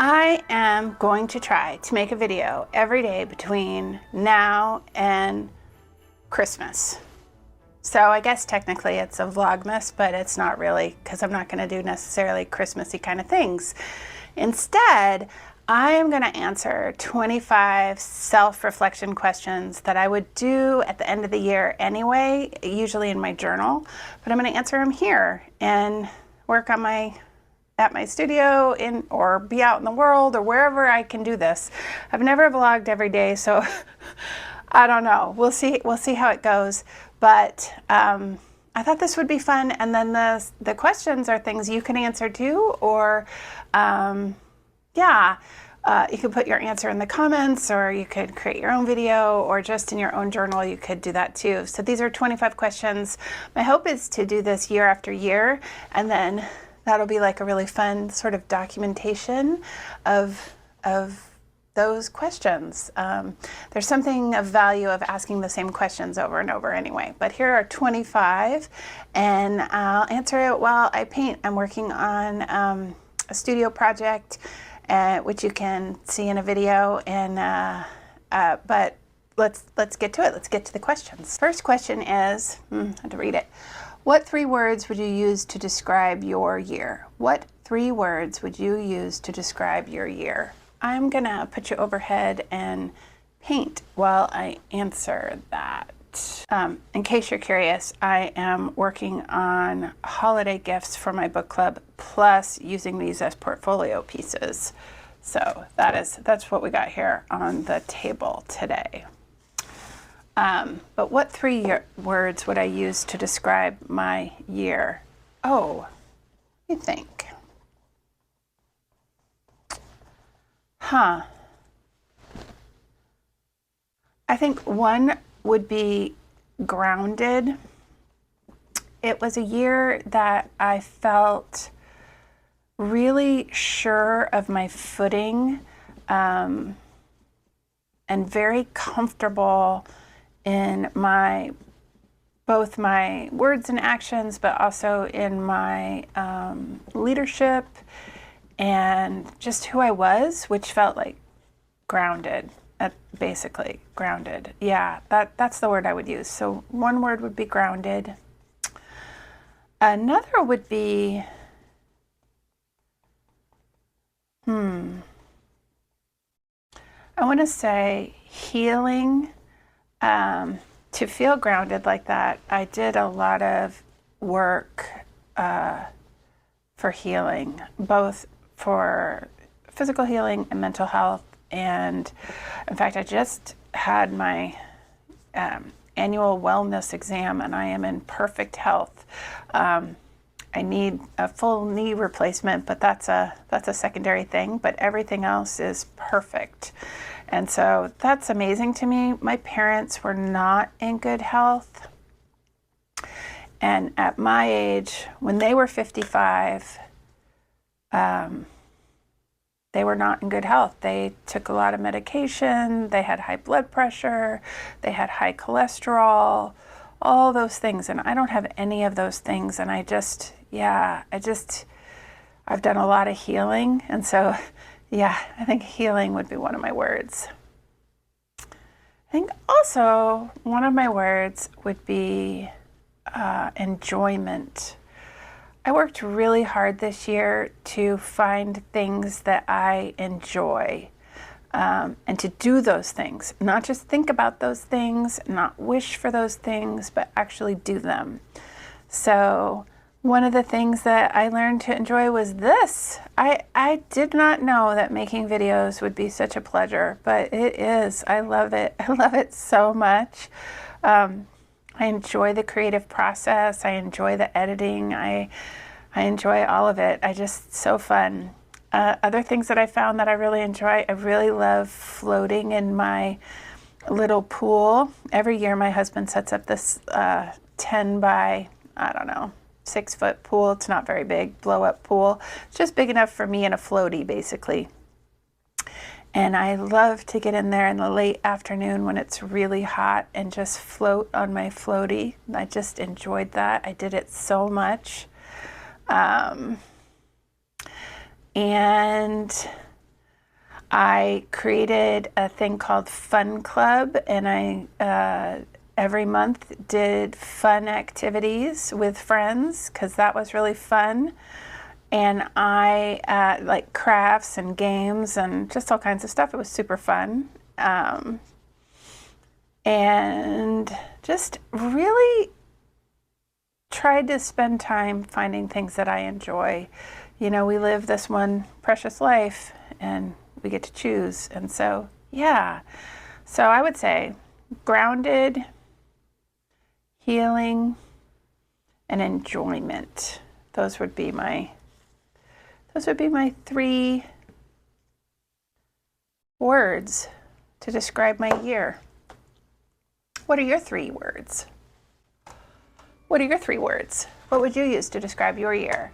I am going to try to make a video every day between now and Christmas. So I guess technically it's a Vlogmas, but it's not really, because I'm not going to do necessarily Christmassy kind of things. Instead, I am going to answer 25 self-reflection questions that I would do at the end of the year anyway, usually in my journal, but I'm going to answer them here and work on at my studio or be out in the world or wherever I can do this. I've never vlogged every day, so I don't know. We'll see how it goes. But I thought this would be fun. And then the questions are things you can answer too, or you could put your answer in the comments, or you could create your own video, or just in your own journal, you could do that too. So these are 25 questions. My hope is to do this year after year, and then that'll be like a really fun sort of documentation of those questions. There's something of value of asking the same questions over and over anyway. But here are 25, and I'll answer it while I paint. I'm working on a studio project, which you can see in a video. And but let's get to it. Let's get to the questions. First question is, I had to read it. What 3 words would you use to describe your year? What 3 words would you use to describe your year? I'm gonna put you overhead and paint while I answer that. In case you're curious, I am working on holiday gifts for my book club, plus using these as portfolio pieces. So that's what we got here on the table today. But what 3 words would I use to describe my year? Oh, let me think. I think one would be grounded. It was a year that I felt really sure of my footing, and very comfortable in both my words and actions, but also in my leadership and just who I was, which felt like grounded, basically grounded. Yeah, that's the word I would use. So one word would be grounded. Another would be, I want to say healing. To feel grounded like that, I did a lot of work for healing, both for physical healing and mental health. And in fact, I just had my annual wellness exam, and I am in perfect health. I need a full knee replacement, but that's a secondary thing, but everything else is perfect. And so that's amazing to me. My parents were not in good health. And at my age, when they were 55, they were not in good health. They took a lot of medication. They had high blood pressure. They had high cholesterol, all those things. And I don't have any of those things. And I've done a lot of healing. And so, yeah, I think healing would be one of my words. I think also one of my words would be enjoyment. I worked really hard this year to find things that I enjoy, and to do those things, not just think about those things, not wish for those things, but actually do them. So one of the things that I learned to enjoy was this. I did not know that making videos would be such a pleasure, but it is. I love it. I love it so much. I enjoy the creative process. I enjoy the editing. I enjoy all of it. So fun. Other things that I found that I really enjoy, I really love floating in my little pool. Every year my husband sets up this 10 by, I don't know, 6-foot pool. It's not very big, blow up pool. It's just big enough for me and a floaty, basically. And I love to get in there in the late afternoon when it's really hot and just float on my floaty. I just enjoyed that. I did it so much. And I created a thing called Fun Club, and I every month did fun activities with friends because that was really fun. And I like crafts and games and just all kinds of stuff. It was super fun. And just really tried to spend time finding things that I enjoy. You know, we live this one precious life and we get to choose. And so, yeah. So I would say grounded, healing, and enjoyment. Those would be my 3 words to describe my year. What are your 3 words? What are your 3 words? What would you use to describe your year?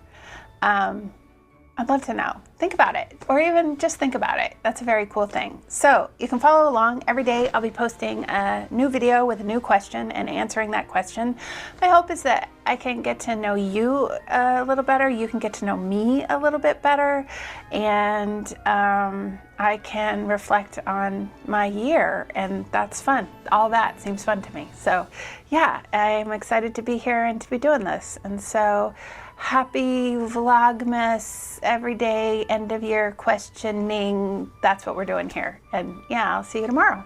I'd love to know. Think about it, or even just think about it. That's a very cool thing. So you can follow along. Every day I'll be posting a new video with a new question and answering that question. My hope is that I can get to know you a little better. You can get to know me a little bit better, and I can reflect on my year, and that's fun. All that seems fun to me. So yeah, I'm excited to be here and to be doing this. And so happy Vlogmas, every day, end of year questioning. That's what we're doing here. And yeah, I'll see you tomorrow.